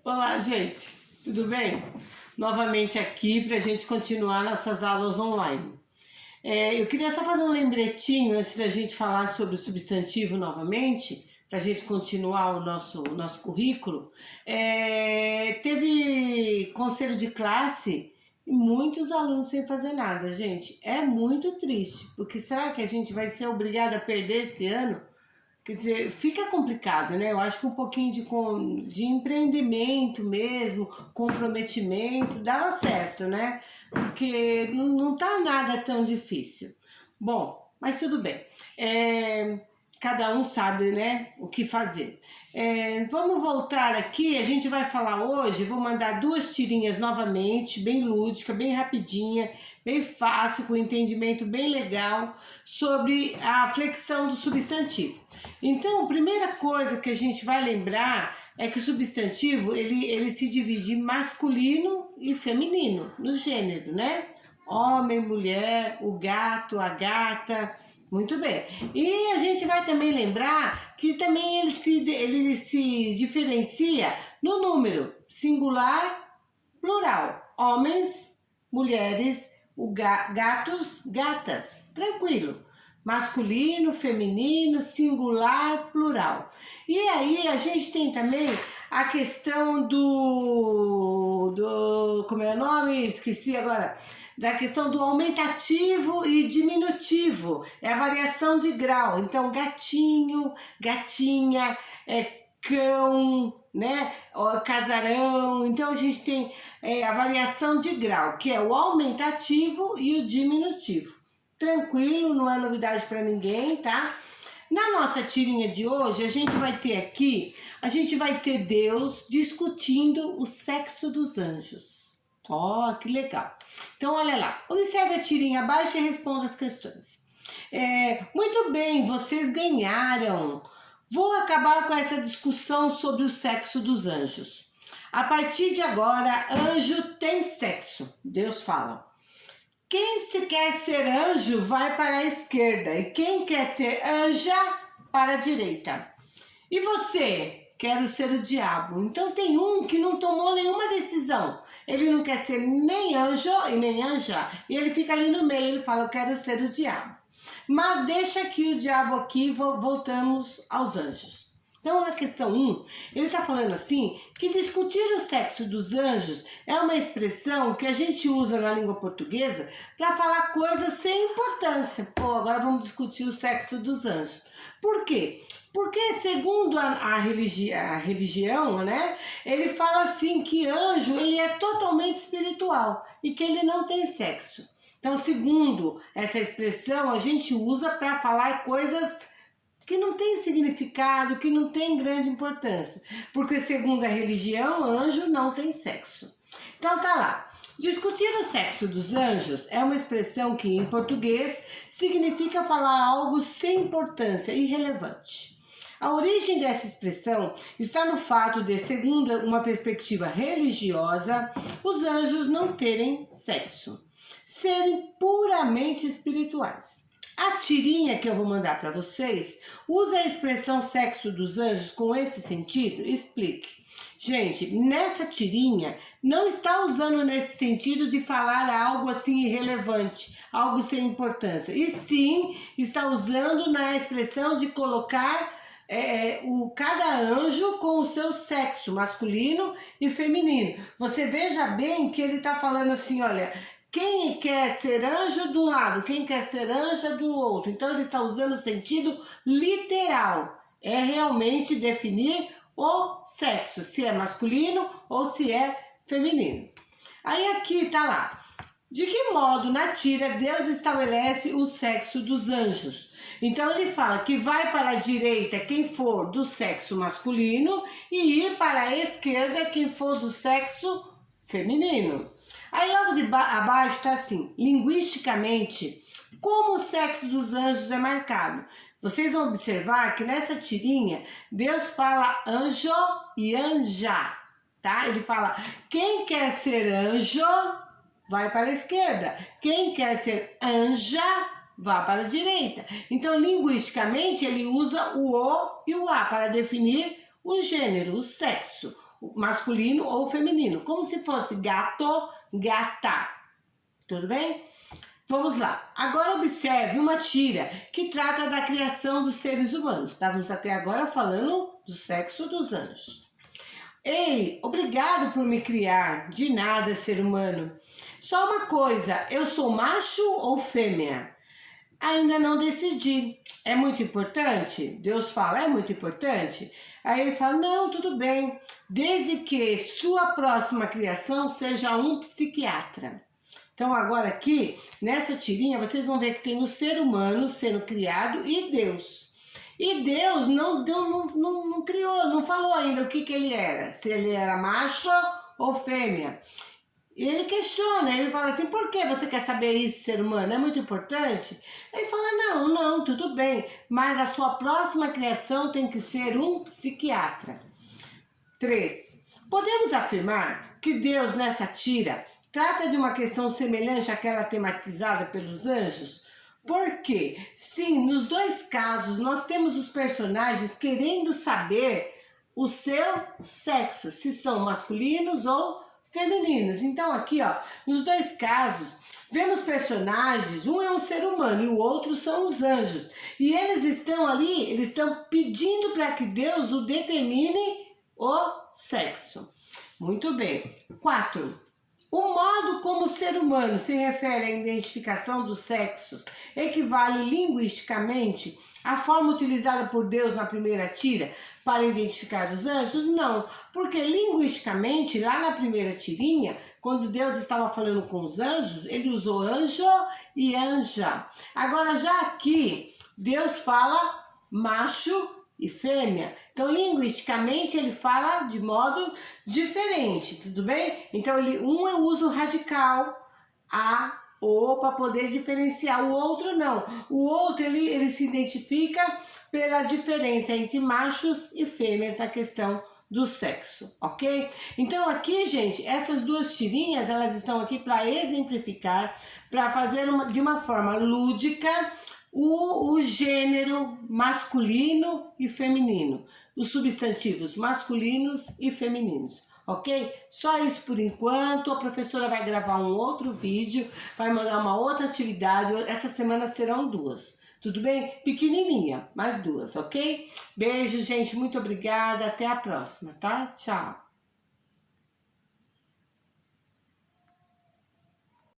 Olá, gente, tudo bem? Novamente aqui para a gente continuar nossas aulas online. Eu queria só fazer um lembretinho antes da gente falar sobre o substantivo novamente, para a gente continuar o nosso currículo. Teve conselho de classe e muitos alunos sem fazer nada, gente. É muito triste, porque será que a gente vai ser obrigado a perder esse ano? Quer dizer, fica complicado, né? Eu acho que um pouquinho de empreendimento mesmo, comprometimento, dava certo, né? Porque não tá nada tão difícil. Bom, mas tudo bem. Cada um sabe, né, o que fazer. Vamos voltar aqui, a gente vai falar hoje, vou mandar duas tirinhas novamente, bem lúdica, bem rapidinha, bem fácil, com entendimento bem legal, sobre a flexão do substantivo. Então, a primeira coisa que a gente vai lembrar é que o substantivo, ele se divide em masculino e feminino, no gênero, né? Homem, mulher, o gato, a gata, muito bem. E a gente vai também lembrar que também ele se diferencia no número singular, plural. Homens, mulheres, gatos, gatas. Tranquilo. Masculino, feminino, singular, plural. E aí a gente tem também a questão como é o nome? Esqueci agora. Da questão do aumentativo e diminutivo. É a variação de grau. Então, gatinho, gatinha, cão, né? Casarão. Então, a gente tem a variação de grau, que é o aumentativo e o diminutivo. Tranquilo, não é novidade para ninguém, tá? Na nossa tirinha de hoje, a gente vai ter Deus discutindo o sexo dos anjos. Ó, que legal. Então, olha lá, observe a tirinha abaixo e responda as questões. Muito bem, vocês ganharam. Vou acabar com essa discussão sobre o sexo dos anjos. A partir de agora, anjo tem sexo, Deus fala. Quem se quer ser anjo vai para a esquerda e quem quer ser anja para a direita. E você? Quero ser o diabo. Então tem um que não tomou nenhuma decisão. Ele não quer ser nem anjo e nem anja. E ele fica ali no meio, ele fala, eu quero ser o diabo. Mas deixa aqui o diabo aqui, voltamos aos anjos. Então, na questão 1, ele está falando assim, que discutir o sexo dos anjos é uma expressão que a gente usa na língua portuguesa para falar coisas sem importância. Pô, agora vamos discutir o sexo dos anjos. Por quê? Porque, segundo a religião, né, ele fala assim que anjo ele é totalmente espiritual e que ele não tem sexo. Então, segundo essa expressão, a gente usa para falar coisas que não tem significado, que não tem grande importância. Porque, segundo a religião, anjo não tem sexo. Então, tá lá. Discutir o sexo dos anjos é uma expressão que, em português, significa falar algo sem importância, irrelevante. A origem dessa expressão está no fato de, segundo uma perspectiva religiosa, os anjos não terem sexo, serem puramente espirituais. A tirinha que eu vou mandar para vocês usa a expressão sexo dos anjos com esse sentido? Explique. Gente, nessa tirinha não está usando nesse sentido de falar algo assim irrelevante, algo sem importância. E sim, está usando na expressão de colocar cada anjo com o seu sexo, masculino e feminino. Você veja bem que ele está falando assim, olha, quem quer ser anjo de um lado, quem quer ser anja do outro. Então ele está usando o sentido literal. É realmente definir o sexo, se é masculino ou se é feminino. Aí aqui tá lá. De que modo na tira Deus estabelece o sexo dos anjos? Então ele fala que vai para a direita quem for do sexo masculino e ir para a esquerda quem for do sexo feminino. Aí logo abaixo está assim, linguisticamente, como o sexo dos anjos é marcado. Vocês vão observar que nessa tirinha, Deus fala anjo e anja, tá? Ele fala, quem quer ser anjo, vai para a esquerda. Quem quer ser anja, vai para a direita. Então, linguisticamente, ele usa o O e o A para definir o gênero, o sexo. masculino ou feminino, como se fosse gato, gata. Tudo bem? Vamos lá. Agora observe uma tira que trata da criação dos seres humanos. Estávamos até agora falando do sexo dos anjos. Ei, obrigado por me criar. De nada, ser humano. Só uma coisa, eu sou macho ou fêmea? Ainda não decidi. É muito importante? Deus fala, é muito importante? Aí ele fala, não, tudo bem, desde que sua próxima criação seja um psiquiatra. Então agora aqui, nessa tirinha, vocês vão ver que tem o ser humano sendo criado e Deus. E Deus não criou, não falou ainda o que ele era, se ele era macho ou fêmea. E ele questiona, ele fala assim, por que você quer saber isso, ser humano? É muito importante? Ele fala, não, tudo bem, mas a sua próxima criação tem que ser um psiquiatra. 3. Podemos afirmar que Deus nessa tira trata de uma questão semelhante àquela tematizada pelos anjos? Porque, sim, nos dois casos nós temos os personagens querendo saber o seu sexo, se são masculinos ou femininos. Então aqui, ó, nos dois casos, vemos personagens, um é um ser humano e o outro são os anjos. E eles estão ali, eles estão pedindo para que Deus o determine o sexo. Muito bem. 4. O modo como o ser humano se refere à identificação dos sexos equivale linguisticamente à forma utilizada por Deus na primeira tira para identificar os anjos? Não, porque linguisticamente, lá na primeira tirinha, quando Deus estava falando com os anjos, ele usou anjo e anja. Agora já aqui, Deus fala macho e fêmea. Então, linguisticamente, ele fala de modo diferente, tudo bem? Então, um é o uso radical, a, o, para poder diferenciar. O outro, não. O outro, ele se identifica pela diferença entre machos e fêmeas na questão do sexo, ok? Então, aqui, gente, essas duas tirinhas, elas estão aqui para exemplificar, para fazer de uma forma lúdica, o gênero masculino e feminino, os substantivos masculinos e femininos, ok? Só isso por enquanto. A professora vai gravar um outro vídeo, vai mandar uma outra atividade. Essa semana serão 2, tudo bem? Pequenininha, mas 2, ok? Beijo, gente, muito obrigada, até a próxima, tá? Tchau!